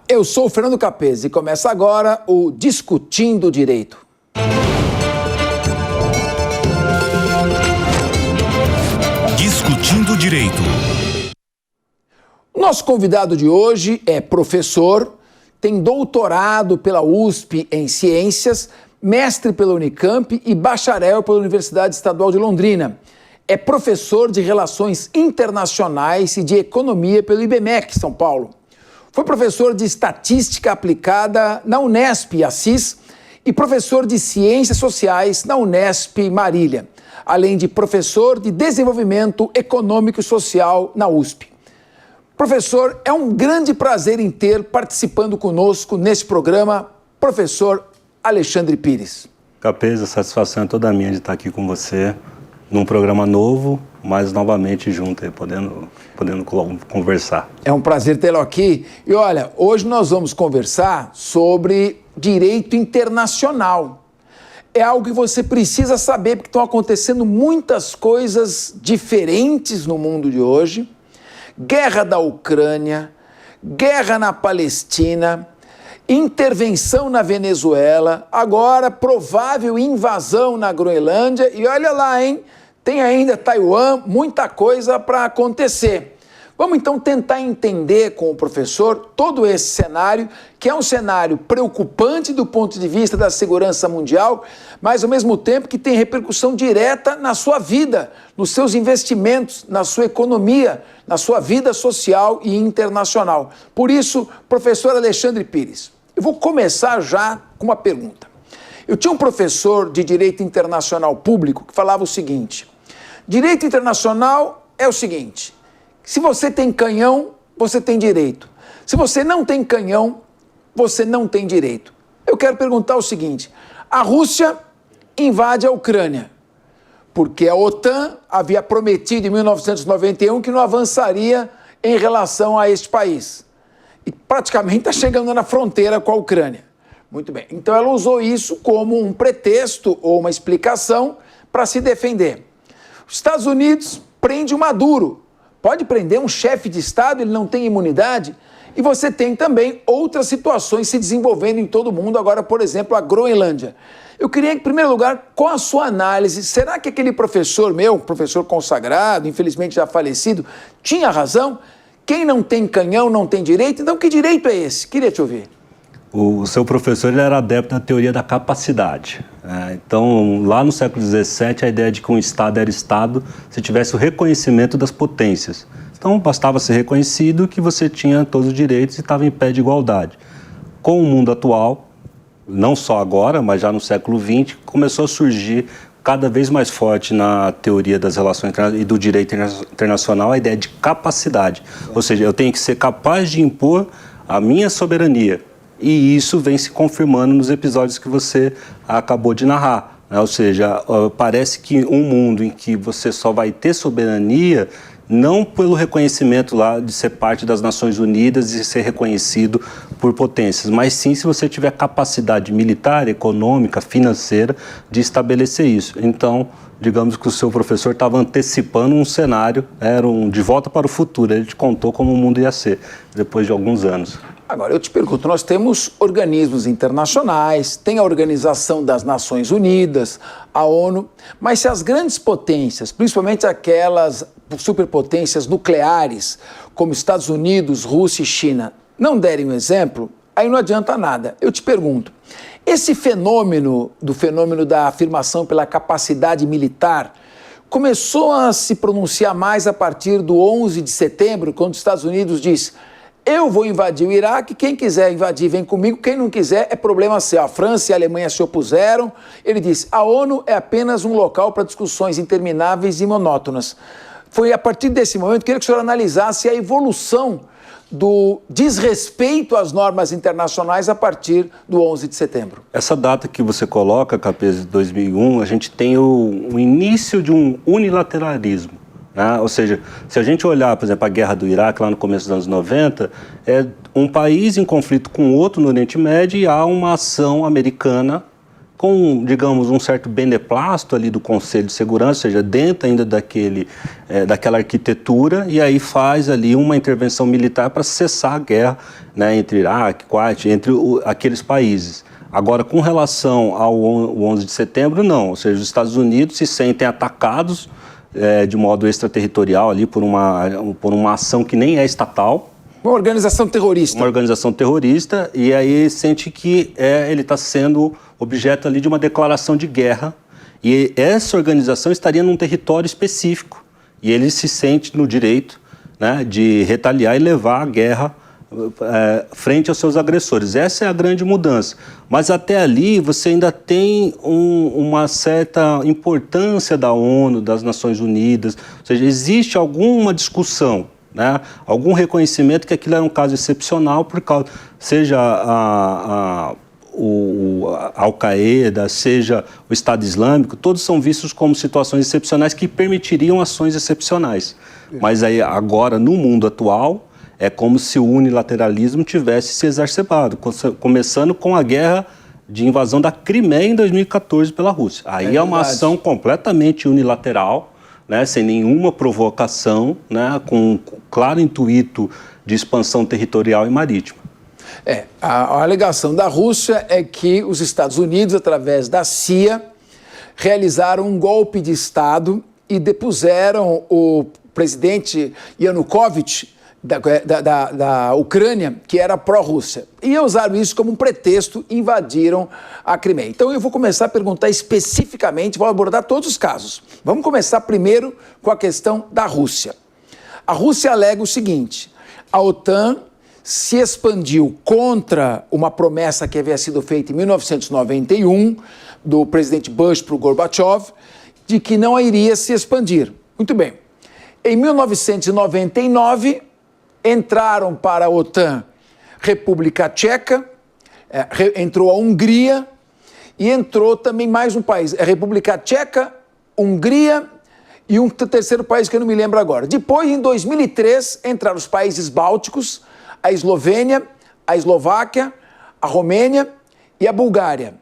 eu sou o Fernando Capesi e começa agora o Discutindo Direito. Discutindo Direito. O nosso convidado de hoje é professor, tem doutorado pela USP em Ciências, mestre pela Unicamp e bacharel pela Universidade Estadual de Londrina. É professor de Relações Internacionais e de Economia pelo IBMEC, São Paulo. Foi professor de Estatística Aplicada na Unesp, Assis, e professor de Ciências Sociais na Unesp, Marília, além de professor de Desenvolvimento Econômico e Social na USP. Professor, é um grande prazer em ter participando conosco nesse programa, professor Alexandre Pires. Capesi, a satisfação é toda minha de estar aqui com você, num programa novo, mas novamente junto, podendo conversar. É um prazer tê-lo aqui. E olha, hoje nós vamos conversar sobre direito internacional. É algo que você precisa saber, porque estão acontecendo muitas coisas diferentes no mundo de hoje. Guerra da Ucrânia, guerra na Palestina, intervenção na Venezuela, agora provável invasão na Groenlândia e olha lá, hein? Tem ainda Taiwan, muita coisa para acontecer. Vamos então tentar entender com o professor todo esse cenário, que é um cenário preocupante do ponto de vista da segurança mundial, mas ao mesmo tempo que tem repercussão direta na sua vida, nos seus investimentos, na sua economia, na sua vida social e internacional. Por isso, professor Alexandre Pires, eu vou começar já com uma pergunta. Eu tinha um professor de Direito Internacional Público que falava o seguinte: direito internacional é o seguinte, se você tem canhão, você tem direito. Se você não tem canhão, você não tem direito. Eu quero perguntar o seguinte: a Rússia invade a Ucrânia, porque a OTAN havia prometido em 1991 que não avançaria em relação a este país. E praticamente está chegando na fronteira com a Ucrânia. Muito bem, então ela usou isso como um pretexto ou uma explicação para se defender. Os Estados Unidos prende o Maduro. Pode prender um chefe de Estado, ele não tem imunidade. E você tem também outras situações se desenvolvendo em todo o mundo, agora, por exemplo, a Groenlândia. Eu queria, em primeiro lugar, com a sua análise, será que aquele professor meu, professor consagrado, infelizmente já falecido, tinha razão? Quem não tem canhão não tem direito? Então, que direito é esse? Queria te ouvir. O seu professor ele era adepto da teoria da capacidade. Então, lá no século XVII, a ideia de que um Estado era Estado se tivesse o reconhecimento das potências. Então, bastava ser reconhecido que você tinha todos os direitos e estava em pé de igualdade. Com o mundo atual, não só agora, mas já no século XX, começou a surgir cada vez mais forte na teoria das relações e do direito internacional a ideia de capacidade. Ou seja, eu tenho que ser capaz de impor a minha soberania. E isso vem se confirmando nos episódios que você acabou de narrar. Ou seja, parece que um mundo em que você só vai ter soberania não pelo reconhecimento lá de ser parte das Nações Unidas e ser reconhecido por potências, mas sim se você tiver capacidade militar, econômica, financeira de estabelecer isso. Então, digamos que o seu professor estava antecipando um cenário, era um de volta para o futuro, ele te contou como o mundo ia ser depois de alguns anos. Agora, eu te pergunto, nós temos organismos internacionais, tem a Organização das Nações Unidas, a ONU, mas se as grandes potências, principalmente aquelas superpotências nucleares, como Estados Unidos, Rússia e China, não derem um exemplo, aí não adianta nada. Eu te pergunto, esse fenômeno da afirmação pela capacidade militar começou a se pronunciar mais a partir do 11 de setembro, quando os Estados Unidos diz: eu vou invadir o Iraque, quem quiser invadir vem comigo, quem não quiser é problema seu. A França e a Alemanha se opuseram. Ele disse: a ONU é apenas um local para discussões intermináveis e monótonas. Foi a partir desse momento que eu queria que o senhor analisasse a evolução do desrespeito às normas internacionais a partir do 11 de setembro. Essa data que você coloca, Capesi, de 2001, a gente tem o início de um unilateralismo. Ou seja, se a gente olhar, por exemplo, a guerra do Iraque lá no começo dos anos 90, é um país em conflito com outro no Oriente Médio e há uma ação americana com, digamos, um certo beneplácito ali do Conselho de Segurança, ou seja, dentro ainda daquela arquitetura, e aí faz ali uma intervenção militar para cessar a guerra, né, entre Iraque, Kuwait, entre aqueles países. Agora, com relação ao 11 de setembro, não. Ou seja, os Estados Unidos se sentem atacados de modo extraterritorial ali por uma ação que nem é estatal. Uma organização terrorista. Uma organização terrorista, e aí sente que ele está sendo objeto ali de uma declaração de guerra, e essa organização estaria num território específico, e ele se sente no direito, né, de retaliar e levar a guerra frente aos seus agressores. Essa é a grande mudança. Mas até ali você ainda tem uma certa importância da ONU, das Nações Unidas, ou seja, existe alguma discussão, né? Algum reconhecimento que aquilo era um caso excepcional, por causa, seja a Al-Qaeda, seja o Estado Islâmico, todos são vistos como situações excepcionais que permitiriam ações excepcionais. Mas aí, agora, no mundo atual, é como se o unilateralismo tivesse se exacerbado, começando com a guerra de invasão da Crimeia em 2014 pela Rússia. Aí é uma ação completamente unilateral, né, sem nenhuma provocação, né, com um claro intuito de expansão territorial e marítima. A alegação da Rússia é que os Estados Unidos, através da CIA, realizaram um golpe de Estado e depuseram o presidente Yanukovych da Ucrânia, que era pró-Rússia. E usaram isso como um pretexto e invadiram a Crimeia. Então eu vou começar a perguntar especificamente, vou abordar todos os casos. Vamos começar primeiro com a questão da Rússia. A Rússia alega o seguinte: a OTAN se expandiu contra uma promessa que havia sido feita em 1991 do presidente Bush para o Gorbachev, de que não iria se expandir. Muito bem. Em 1999, entraram para a OTAN República Tcheca, entrou a Hungria e entrou também mais um país, a República Tcheca, Hungria e um terceiro país que eu não me lembro agora. Depois, em 2003, entraram os países bálticos, a Eslovênia, a Eslováquia, a Romênia e a Bulgária.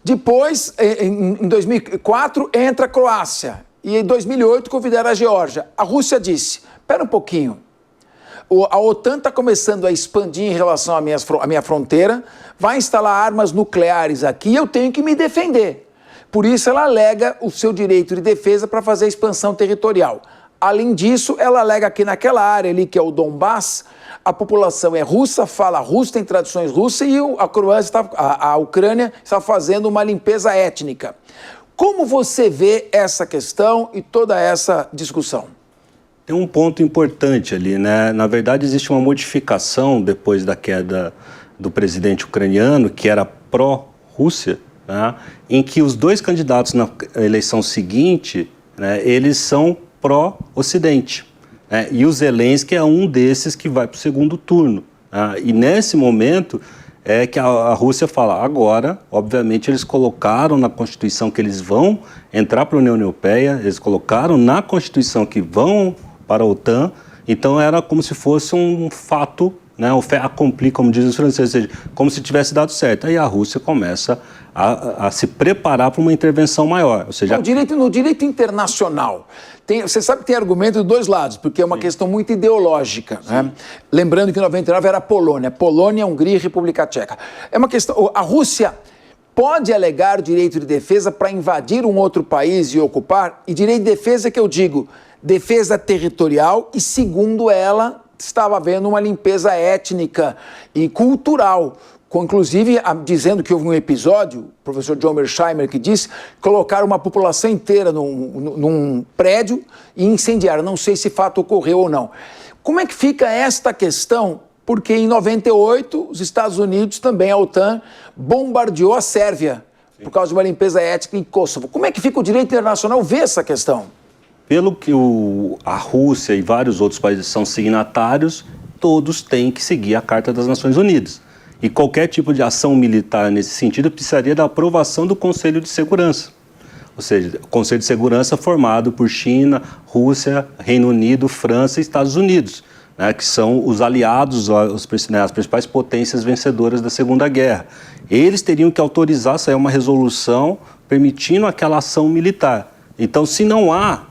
Depois, em 2004, entra a Croácia e em 2008 convidaram a Geórgia. A Rússia disse: espera um pouquinho, a OTAN está começando a expandir em relação à minha fronteira, vai instalar armas nucleares aqui e eu tenho que me defender. Por isso ela alega o seu direito de defesa para fazer a expansão territorial. Além disso, ela alega que naquela área ali, que é o Donbass, a população é russa, fala russo, tem tradições russas e a Ucrânia está fazendo uma limpeza étnica. Como você vê essa questão e toda essa discussão? Tem um ponto importante ali, né? Na verdade, existe uma modificação depois da queda do presidente ucraniano, que era pró-Rússia, né? Em que os dois candidatos na eleição seguinte, né, eles são pró-Ocidente. Né? E o Zelensky é um desses que vai para o segundo turno. Né? E nesse momento é que a Rússia fala, agora, obviamente, eles colocaram na Constituição que eles vão entrar para a União Europeia, eles colocaram na Constituição que vão para a OTAN, então era como se fosse um fato, né, um fait accompli, como dizem os franceses, ou seja, como se tivesse dado certo. Aí a Rússia começa a se preparar para uma intervenção maior. Ou seja, no direito internacional, você sabe que tem argumento de dois lados, porque é uma questão muito ideológica. Né? Lembrando que em 99 era a Polônia, Hungria e República Tcheca. É uma questão, a Rússia pode alegar o direito de defesa para invadir um outro país e ocupar, e direito de defesa que eu digo, defesa territorial, e segundo ela, estava havendo uma limpeza étnica e cultural, inclusive dizendo que houve um episódio, o professor John Mearsheimer que disse, colocaram uma população inteira num prédio e incendiaram. Não sei se fato ocorreu ou não. Como é que fica esta questão? Porque em 98, os Estados Unidos, também a OTAN, bombardeou a Sérvia por causa de uma limpeza étnica em Kosovo. Como é que fica o direito internacional ver essa questão? Pelo que a Rússia e vários outros países são signatários, todos têm que seguir a Carta das Nações Unidas. E qualquer tipo de ação militar nesse sentido precisaria da aprovação do Conselho de Segurança. Ou seja, o Conselho de Segurança formado por China, Rússia, Reino Unido, França e Estados Unidos. né, que são os aliados, as principais potências vencedoras da Segunda Guerra. Eles teriam que autorizar, sair uma resolução permitindo aquela ação militar. Então, se não há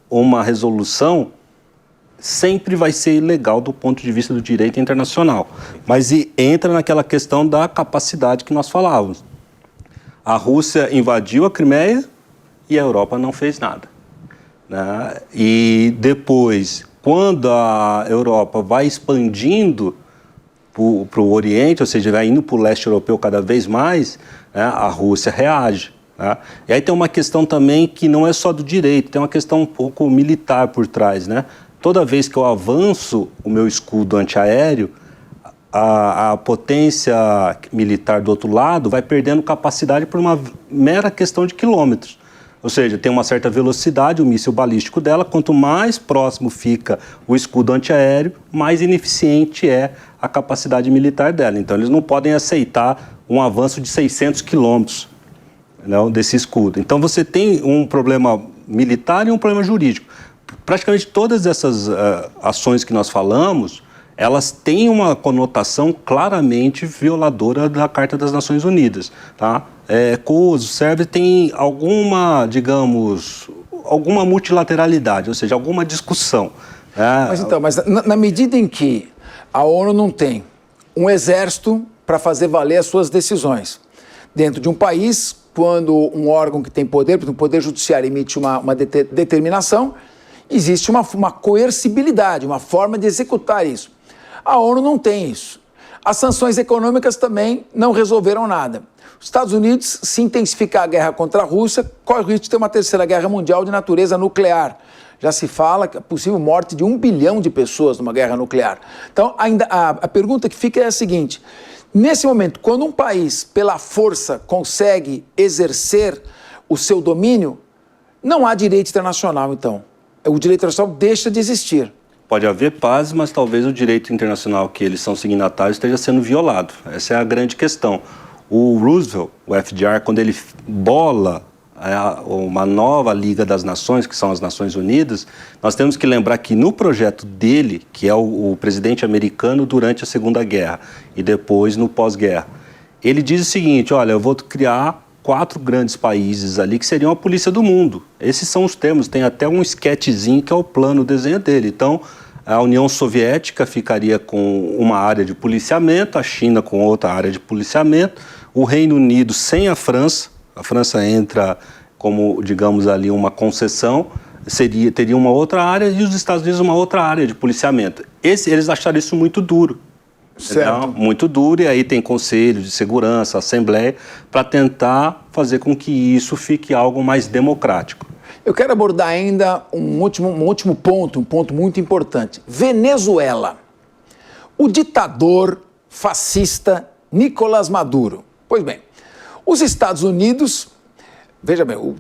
uma resolução, sempre vai ser ilegal do ponto de vista do direito internacional. Mas entra naquela questão da capacidade que nós falávamos. A Rússia invadiu a Crimeia e a Europa não fez nada, né? E depois, quando a Europa vai expandindo para o Oriente, ou seja, vai indo para o leste europeu cada vez mais, né, a Rússia reage. Né? E aí tem uma questão também que não é só do direito, tem uma questão um pouco militar por trás, né? Toda vez que eu avanço o meu escudo antiaéreo, a potência militar do outro lado vai perdendo capacidade por uma mera questão de quilômetros. Ou seja, tem uma certa velocidade, o míssil balístico dela, quanto mais próximo fica o escudo antiaéreo, mais ineficiente é a capacidade militar dela. Então, eles não podem aceitar um avanço de 600 quilômetros, não, desse escudo. Então, você tem um problema militar e um problema jurídico. Praticamente todas essas ações que nós falamos, elas têm uma conotação claramente violadora da Carta das Nações Unidas, tá? Kosovo, Sérvia tem alguma, digamos, alguma multilateralidade, ou seja, alguma discussão. Mas na medida em que a ONU não tem um exército para fazer valer as suas decisões dentro de um país, quando um órgão que tem poder, por exemplo, o Poder Judiciário emite uma determinação, existe uma coercibilidade, uma forma de executar isso. A ONU não tem isso. As sanções econômicas também não resolveram nada. Os Estados Unidos, se intensificar a guerra contra a Rússia, corre o risco de ter uma terceira guerra mundial de natureza nuclear. Já se fala que é possível morte de 1 bilhão de pessoas numa guerra nuclear. Então, ainda a pergunta que fica é a seguinte: nesse momento, quando um país, pela força, consegue exercer o seu domínio, não há direito internacional, então. O direito internacional deixa de existir. Pode haver paz, mas talvez o direito internacional que eles são signatários esteja sendo violado. Essa é a grande questão. O Roosevelt, o FDR, quando ele bola uma nova Liga das Nações, que são as Nações Unidas, nós temos que lembrar que no projeto dele, que é o presidente americano durante a Segunda Guerra e depois no pós-guerra, ele diz o seguinte: olha, eu vou criar 4 grandes países ali que seriam a polícia do mundo. Esses são os termos, tem até um esquetezinho que é o plano, o desenho dele. Então, a União Soviética ficaria com uma área de policiamento, a China com outra área de policiamento, o Reino Unido sem a França entra como, digamos ali, uma concessão, teria uma outra área, e os Estados Unidos uma outra área de policiamento. Eles acharam isso muito duro. Certo. Muito duro, e aí tem conselho de segurança, assembleia, para tentar fazer com que isso fique algo mais democrático. Eu quero abordar ainda um último ponto, um ponto muito importante. Venezuela. O ditador fascista Nicolás Maduro. Pois bem, os Estados Unidos, veja bem,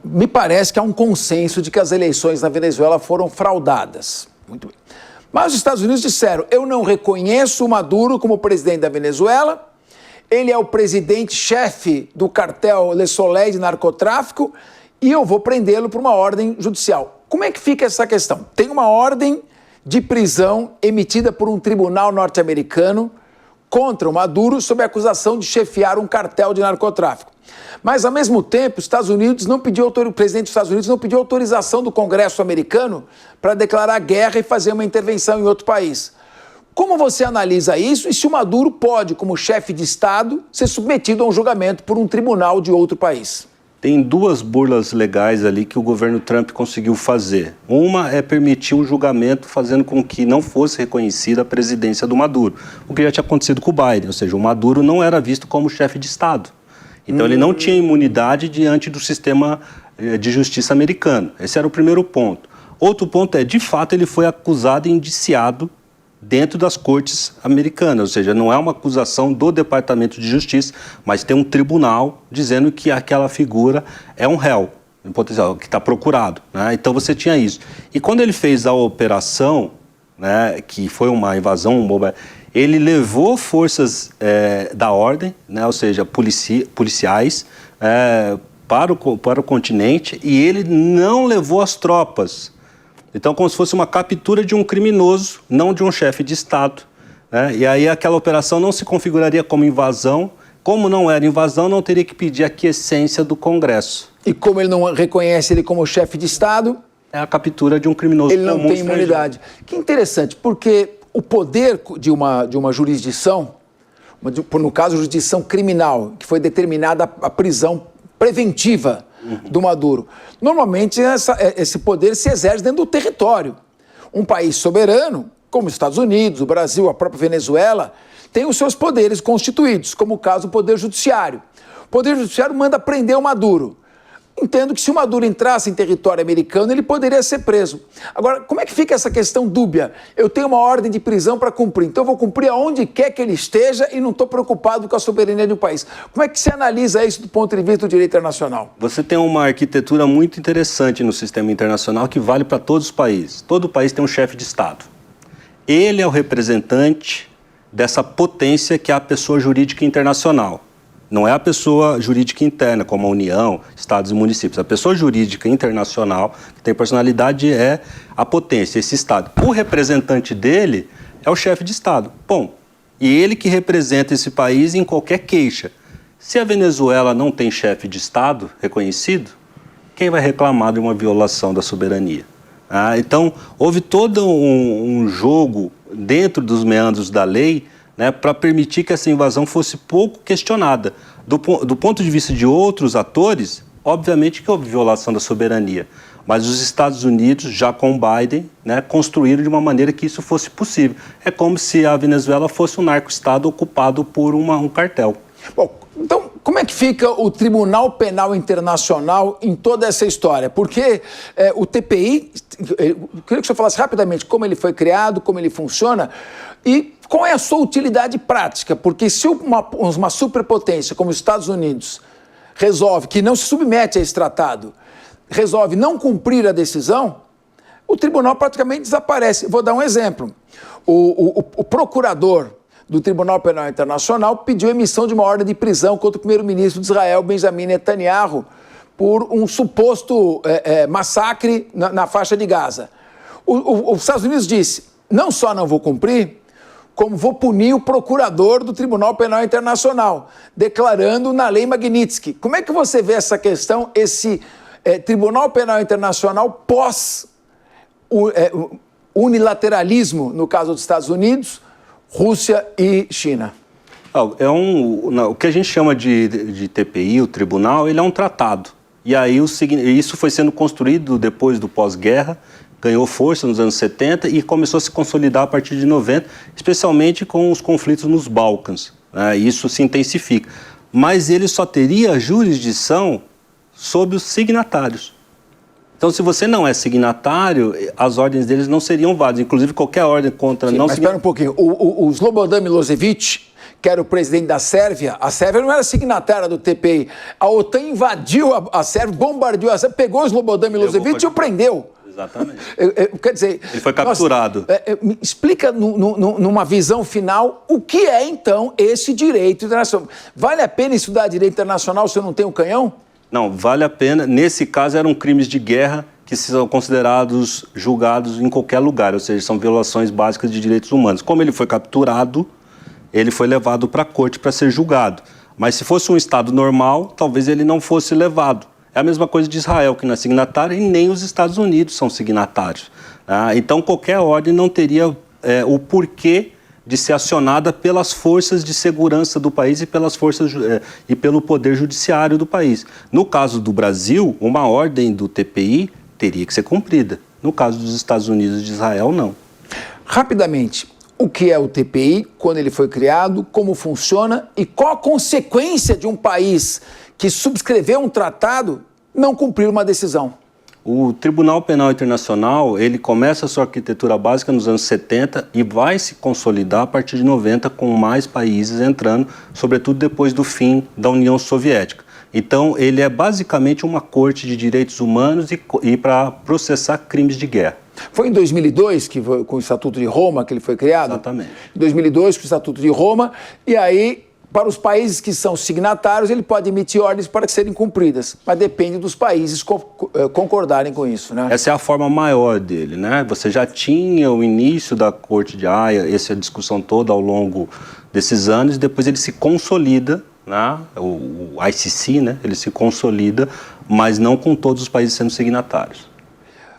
me parece que há um consenso de que as eleições na Venezuela foram fraudadas. Muito bem. Mas os Estados Unidos disseram: eu não reconheço o Maduro como presidente da Venezuela, ele é o presidente-chefe do cartel Le Soleil de narcotráfico e eu vou prendê-lo por uma ordem judicial. Como é que fica essa questão? Tem uma ordem de prisão emitida por um tribunal norte-americano contra o Maduro sob a acusação de chefiar um cartel de narcotráfico. Mas, ao mesmo tempo, o presidente dos Estados Unidos não pediu autorização do Congresso americano para declarar guerra e fazer uma intervenção em outro país. Como você analisa isso e se o Maduro pode, como chefe de Estado, ser submetido a um julgamento por um tribunal de outro país? Tem 2 burlas legais ali que o governo Trump conseguiu fazer. Uma é permitir um julgamento fazendo com que não fosse reconhecida a presidência do Maduro, o que já tinha acontecido com o Biden, ou seja, o Maduro não era visto como chefe de Estado. Então ele não tinha imunidade diante do sistema de justiça americano. Esse era o primeiro ponto. Outro ponto é, de fato, ele foi acusado e indiciado dentro das cortes americanas, ou seja, não é uma acusação do Departamento de Justiça, mas tem um tribunal dizendo que aquela figura é um réu, em potencial, que está procurado, né? Então você tinha isso. E quando ele fez a operação, né, que foi uma invasão, ele levou forças da ordem, né, ou seja, policiais, para o continente, e ele não levou as tropas. Então, como se fosse uma captura de um criminoso, não de um chefe de Estado, né? E aí aquela operação não se configuraria como invasão. Como não era invasão, não teria que pedir a quiescência do Congresso. E como ele não reconhece ele como chefe de Estado... É a captura de um criminoso comum. Ele não tem imunidade. Que interessante, porque o poder de uma jurisdição, no caso, a jurisdição criminal, que foi determinada a prisão preventiva do Maduro, normalmente esse poder se exerce dentro do território. Um país soberano, como os Estados Unidos, o Brasil, a própria Venezuela, tem os seus poderes constituídos, como o caso do Poder Judiciário. O Poder Judiciário manda prender o Maduro. Entendo que se o Maduro entrasse em território americano, ele poderia ser preso. Agora, como é que fica essa questão dúbia? Eu tenho uma ordem de prisão para cumprir, então eu vou cumprir aonde quer que ele esteja e não estou preocupado com a soberania do país. Como é que se analisa isso do ponto de vista do direito internacional? Você tem uma arquitetura muito interessante no sistema internacional que vale para todos os países. Todo país tem um chefe de Estado. Ele é o representante dessa potência que é a pessoa jurídica internacional. Não é a pessoa jurídica interna, como a União, Estados e municípios. A pessoa jurídica internacional, que tem personalidade, é a potência, esse Estado. O representante dele é o chefe de Estado. Bom, e ele que representa esse país em qualquer queixa. Se a Venezuela não tem chefe de Estado reconhecido, quem vai reclamar de uma violação da soberania? Então, houve todo um jogo dentro dos meandros da lei, né, para permitir que essa invasão fosse pouco questionada. Do ponto de vista de outros atores, obviamente que houve violação da soberania, mas os Estados Unidos, já com Biden, né, construíram de uma maneira que isso fosse possível. É como se a Venezuela fosse um narco-estado ocupado por um cartel. Bom, então, como é que fica o Tribunal Penal Internacional em toda essa história? Porque o TPI, eu queria que o senhor falasse rapidamente como ele foi criado, como ele funciona e qual é a sua utilidade prática? Porque se uma superpotência como os Estados Unidos resolve, que não se submete a esse tratado, resolve não cumprir a decisão, o tribunal praticamente desaparece. Vou dar um exemplo. O procurador do Tribunal Penal Internacional pediu a emissão de uma ordem de prisão contra o primeiro-ministro de Israel, Benjamin Netanyahu, por um suposto massacre na faixa de Gaza. Os Estados Unidos disse, não só não vou cumprir, como vou punir o procurador do Tribunal Penal Internacional, declarando na lei Magnitsky. Como é que você vê essa questão, esse Tribunal Penal Internacional unilateralismo, no caso dos Estados Unidos, Rússia e China? O que a gente chama de TPI, o tribunal, ele é um tratado. E aí isso foi sendo construído depois do pós-guerra, ganhou força nos anos 70 e começou a se consolidar a partir de 90, especialmente com os conflitos nos Balcãs. Isso se intensifica. Mas ele só teria jurisdição sobre os signatários. Então, se você não é signatário, as ordens deles não seriam válidas. Inclusive, qualquer ordem contra não... Mas espera um pouquinho. O Slobodan Milosevic, que era o presidente da Sérvia, a Sérvia não era signatária do TPI. A OTAN invadiu a Sérvia, bombardeou a Sérvia, pegou o Slobodan Milosevic e o prendeu. Exatamente. Quer dizer... Ele foi capturado. Me explica, numa visão final, o que é, então, esse direito internacional. Vale a pena estudar direito internacional se eu não tenho canhão? Não, vale a pena. Nesse caso, eram crimes de guerra que são considerados julgados em qualquer lugar, ou seja, são violações básicas de direitos humanos. Como ele foi capturado, ele foi levado para a corte para ser julgado. Mas se fosse um Estado normal, talvez ele não fosse levado. É a mesma coisa de Israel, que não é signatário, e nem os Estados Unidos são signatários. Então, qualquer ordem não teria o porquê de ser acionada pelas forças de segurança do país e pelo poder judiciário do país. No caso do Brasil, uma ordem do TPI teria que ser cumprida. No caso dos Estados Unidos e de Israel, não. Rapidamente, o que é o TPI, quando ele foi criado, como funciona e qual a consequência de um país que subscreveu um tratado não cumprir uma decisão? O Tribunal Penal Internacional, ele começa a sua arquitetura básica nos anos 70 e vai se consolidar a partir de 90 com mais países entrando, sobretudo depois do fim da União Soviética. Então, ele é basicamente uma corte de direitos humanos e para processar crimes de guerra. Foi em 2002, com o Estatuto de Roma, que ele foi criado? Exatamente. Em 2002, com o Estatuto de Roma, e aí Para os países que são signatários, ele pode emitir ordens para que serem cumpridas, mas depende dos países concordarem com isso, né? Essa é a forma maior dele, né? Você já tinha o início da Corte de Haia, essa discussão toda ao longo desses anos, e depois ele se consolida, né? O ICC, né? Ele se consolida, mas não com todos os países sendo signatários.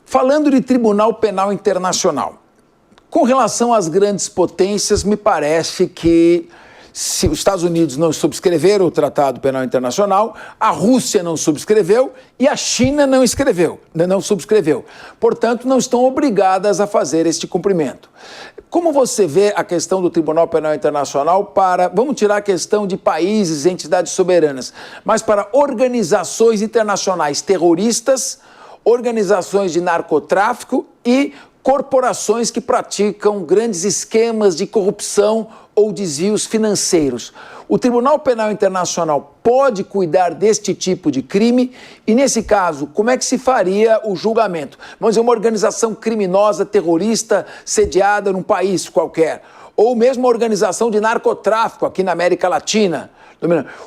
Falando de Tribunal Penal Internacional, com relação às grandes potências, me parece que se os Estados Unidos não subscreveram o Tratado Penal Internacional, a Rússia não subscreveu e a China não subscreveu. Portanto, não estão obrigadas a fazer este cumprimento. Como você vê a questão do Tribunal Penal Internacional vamos tirar a questão de países e entidades soberanas, mas para organizações internacionais terroristas, organizações de narcotráfico e corporações que praticam grandes esquemas de corrupção ou desvios financeiros. O Tribunal Penal Internacional pode cuidar deste tipo de crime e, nesse caso, como é que se faria o julgamento? Vamos dizer, uma organização criminosa, terrorista, sediada num país qualquer, ou mesmo uma organização de narcotráfico aqui na América Latina.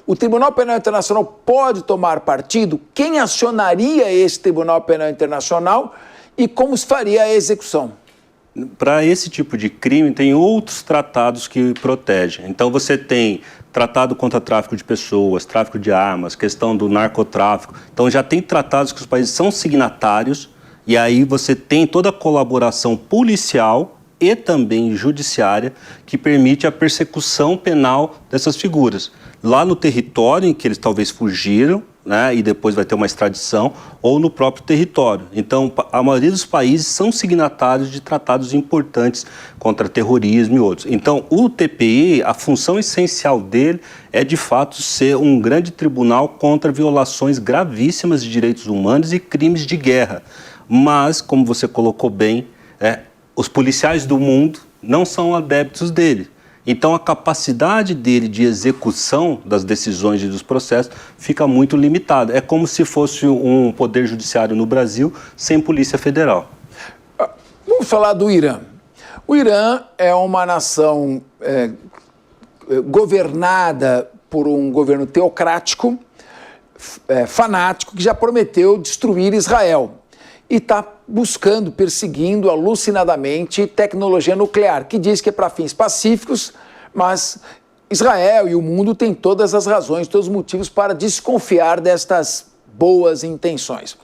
O Tribunal Penal Internacional pode tomar partido? Quem acionaria esse Tribunal Penal Internacional e como se faria a execução? Para esse tipo de crime, tem outros tratados que protegem. Então, você tem tratado contra tráfico de pessoas, tráfico de armas, questão do narcotráfico. Então, já tem tratados que os países são signatários e aí você tem toda a colaboração policial e também judiciária que permite a persecução penal dessas figuras. Lá no território em que eles talvez fugiram, né, e depois vai ter uma extradição, ou no próprio território. Então, a maioria dos países são signatários de tratados importantes contra terrorismo e outros. Então, o TPI, a função essencial dele é, de fato, ser um grande tribunal contra violações gravíssimas de direitos humanos e crimes de guerra. Mas, como você colocou bem, os policiais do mundo não são adeptos dele. Então, a capacidade dele de execução das decisões e dos processos fica muito limitada. É como se fosse um poder judiciário no Brasil sem polícia federal. Vamos falar do Irã. O Irã é uma nação governada por um governo teocrático, fanático, que já prometeu destruir Israel. E está buscando, perseguindo alucinadamente tecnologia nuclear, que diz que é para fins pacíficos, mas Israel e o mundo têm todas as razões, todos os motivos para desconfiar destas boas intenções.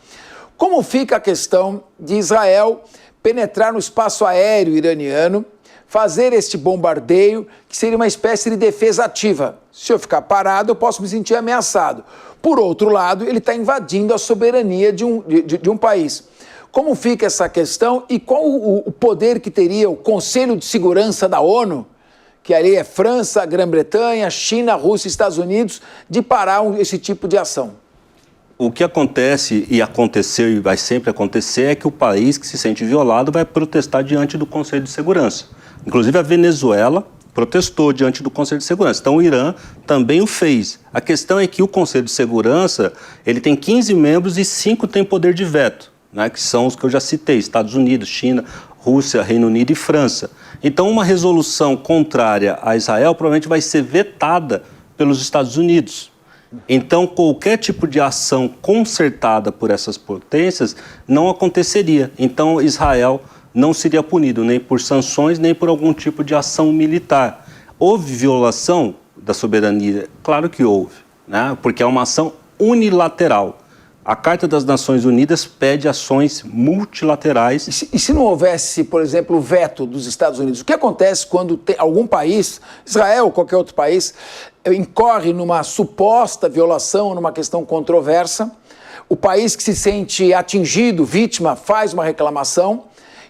Como fica a questão de Israel penetrar no espaço aéreo iraniano, fazer este bombardeio, que seria uma espécie de defesa ativa? Se eu ficar parado, eu posso me sentir ameaçado. Por outro lado, ele está invadindo a soberania de um país. Como fica essa questão e qual o poder que teria o Conselho de Segurança da ONU, que ali é França, Grã-Bretanha, China, Rússia e Estados Unidos, de parar esse tipo de ação? O que acontece, e aconteceu e vai sempre acontecer, é que o país que se sente violado vai protestar diante do Conselho de Segurança. Inclusive a Venezuela protestou diante do Conselho de Segurança. Então o Irã também o fez. A questão é que o Conselho de Segurança ele tem 15 membros e 5 têm poder de veto, né, que são os que eu já citei, Estados Unidos, China, Rússia, Reino Unido e França. Então, uma resolução contrária a Israel provavelmente vai ser vetada pelos Estados Unidos. Então, qualquer tipo de ação concertada por essas potências não aconteceria. Então, Israel não seria punido nem por sanções, nem por algum tipo de ação militar. Houve violação da soberania? Claro que houve, né, porque é uma ação unilateral. A Carta das Nações Unidas pede ações multilaterais. E se não houvesse, por exemplo, o veto dos Estados Unidos? O que acontece quando tem algum país, Israel ou qualquer outro país, incorre numa suposta violação, numa questão controversa, o país que se sente atingido, vítima, faz uma reclamação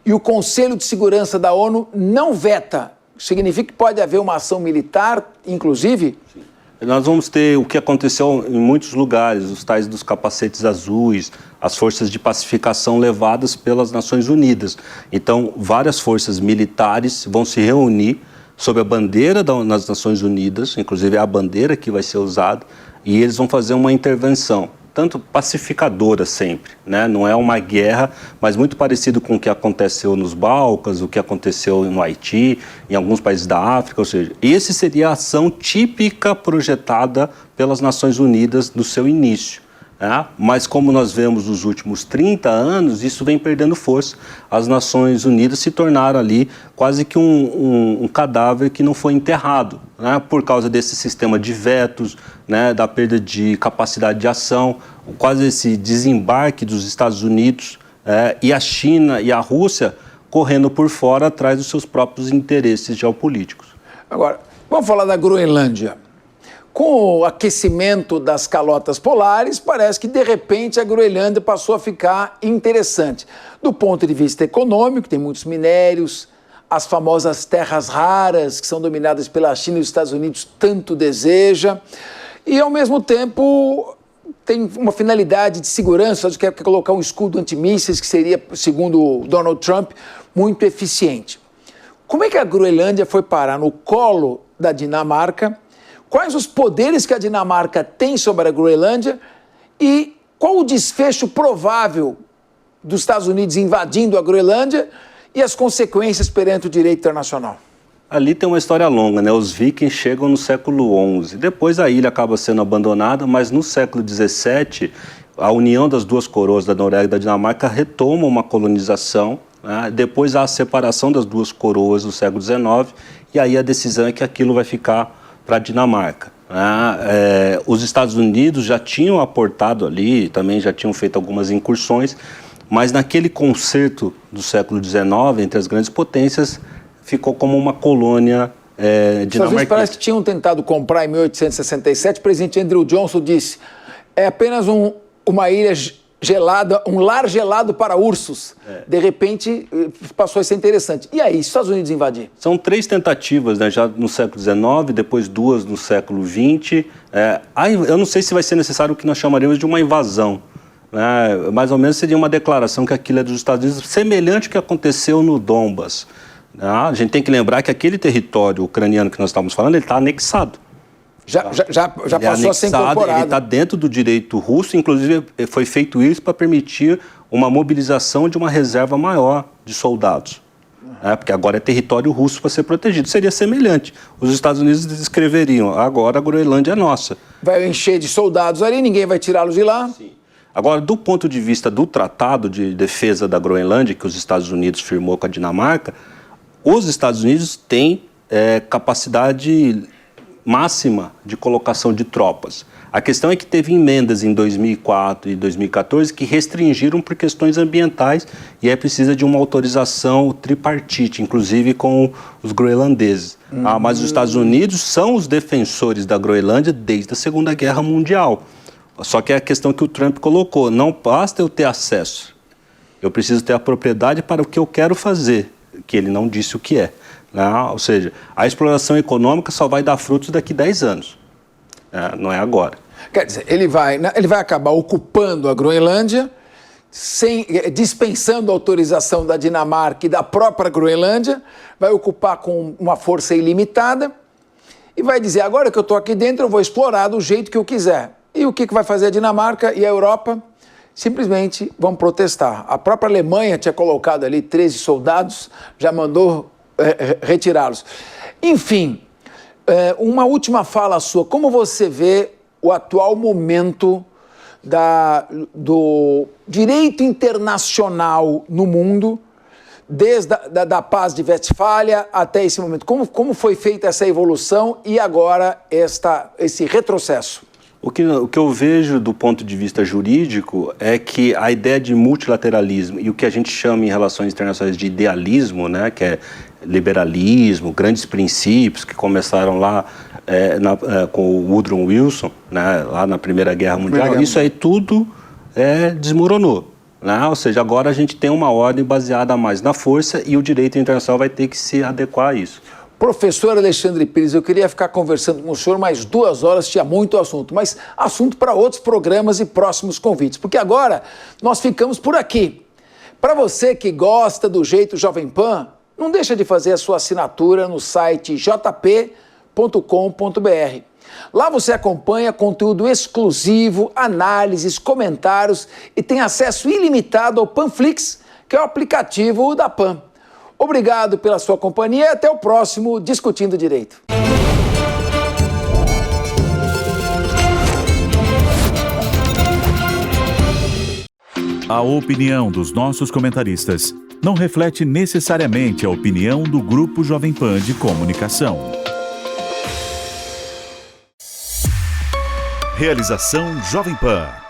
e o Conselho de Segurança da ONU não veta? Significa que pode haver uma ação militar, inclusive? Sim. Nós vamos ter o que aconteceu em muitos lugares, os tais dos capacetes azuis, as forças de pacificação levadas pelas Nações Unidas. Então, várias forças militares vão se reunir sob a bandeira das Nações Unidas, inclusive é a bandeira que vai ser usada, e eles vão fazer uma intervenção. tanto pacificadora sempre, né? Não é uma guerra, mas muito parecido com o que aconteceu nos Balcãs, o que aconteceu no Haiti, em alguns países da África, ou seja, esse seria a ação típica projetada pelas Nações Unidas no seu início. Mas como nós vemos nos últimos 30 anos, isso vem perdendo força. As Nações Unidas se tornaram ali quase que um cadáver que não foi enterrado, né? Por causa desse sistema de vetos, né? Da perda de capacidade de ação, quase esse desembarque dos Estados Unidos e a China e a Rússia correndo por fora atrás dos seus próprios interesses geopolíticos. Agora, vamos falar da Groenlândia. Com o aquecimento das calotas polares, parece que, de repente, a Groenlândia passou a ficar interessante. Do ponto de vista econômico, tem muitos minérios, as famosas terras raras, que são dominadas pela China e os Estados Unidos, tanto deseja. E, ao mesmo tempo, tem uma finalidade de segurança, que quer colocar um escudo antimísseis, que seria, segundo Donald Trump, muito eficiente. Como é que a Groenlândia foi parar no colo da Dinamarca? Quais os poderes que a Dinamarca tem sobre a Groenlândia e qual o desfecho provável dos Estados Unidos invadindo a Groenlândia e as consequências perante o direito internacional? Ali tem uma história longa, né? Os vikings chegam no século XI, depois a ilha acaba sendo abandonada, mas no século XVII, a união das duas coroas da Noruega e da Dinamarca retoma uma colonização, né? Depois há a separação das duas coroas no século XIX, e aí a decisão é que aquilo vai ficar para a Dinamarca. Os Estados Unidos já tinham aportado ali, também já tinham feito algumas incursões, mas naquele concerto do século XIX, entre as grandes potências, ficou como uma colônia dinamarquesa. Parece que tinham tentado comprar em 1867, o presidente Andrew Johnson disse, é apenas uma ilha gelada, um lar gelado para ursos. De repente, passou a ser interessante. E aí, os Estados Unidos invadir? São 3 tentativas, né? Já no século XIX, depois 2 no século XX. Eu não sei se vai ser necessário o que nós chamaríamos de uma invasão. Né? Mais ou menos seria uma declaração que aquilo é dos Estados Unidos, semelhante ao que aconteceu no Donbas. A gente tem que lembrar que aquele território ucraniano que nós estávamos falando, ele está anexado. Já passou a ser incorporado. Ele está dentro do direito russo, inclusive foi feito isso para permitir uma mobilização de uma reserva maior de soldados. Porque agora é território russo para ser protegido. Seria semelhante. Os Estados Unidos escreveriam, agora a Groenlândia é nossa. Vai encher de soldados ali, ninguém vai tirá-los de lá. Sim. Agora, do ponto de vista do Tratado de Defesa da Groenlândia, que os Estados Unidos firmou com a Dinamarca, os Estados Unidos têm capacidade máxima de colocação de tropas. A questão é que teve emendas em 2004 e 2014 que restringiram por questões ambientais e precisa de uma autorização tripartite, inclusive com os groenlandeses. Mas os Estados Unidos são os defensores da Groenlândia desde a Segunda Guerra Mundial. Só que é a questão que o Trump colocou, não basta eu ter acesso, eu preciso ter a propriedade para o que eu quero fazer, que ele não disse o que é. Ou seja, a exploração econômica só vai dar frutos daqui 10 anos, não é agora. Quer dizer, ele vai acabar ocupando a Groenlândia, dispensando a autorização da Dinamarca e da própria Groenlândia, vai ocupar com uma força ilimitada e vai dizer, agora que eu estou aqui dentro, eu vou explorar do jeito que eu quiser. E o que vai fazer a Dinamarca e a Europa? Simplesmente vão protestar. A própria Alemanha tinha colocado ali 13 soldados, já mandou retirá-los. Enfim, uma última fala sua. Como você vê o atual momento do direito internacional no mundo, desde da paz de Westfália até esse momento? Como foi feita essa evolução e agora esse retrocesso? O que eu vejo do ponto de vista jurídico é que a ideia de multilateralismo e o que a gente chama em relações internacionais de idealismo, né, que é liberalismo, grandes princípios que começaram lá com o Woodrow Wilson, né, lá na Primeira Guerra Mundial, isso aí tudo desmoronou. Ou seja, agora a gente tem uma ordem baseada mais na força e o direito internacional vai ter que se adequar a isso. Professor Alexandre Pires, eu queria ficar conversando com o senhor mais 2 horas, tinha muito assunto, mas assunto para outros programas e próximos convites, porque agora nós ficamos por aqui. Para você que gosta do Jeito Jovem Pan, não deixa de fazer a sua assinatura no site jp.com.br Lá você acompanha conteúdo exclusivo, análises, comentários e tem acesso ilimitado ao Panflix, que é o aplicativo da Pan. Obrigado pela sua companhia e até o próximo Discutindo Direito. A opinião dos nossos comentaristas não reflete necessariamente a opinião do Grupo Jovem Pan de Comunicação. Realização Jovem Pan.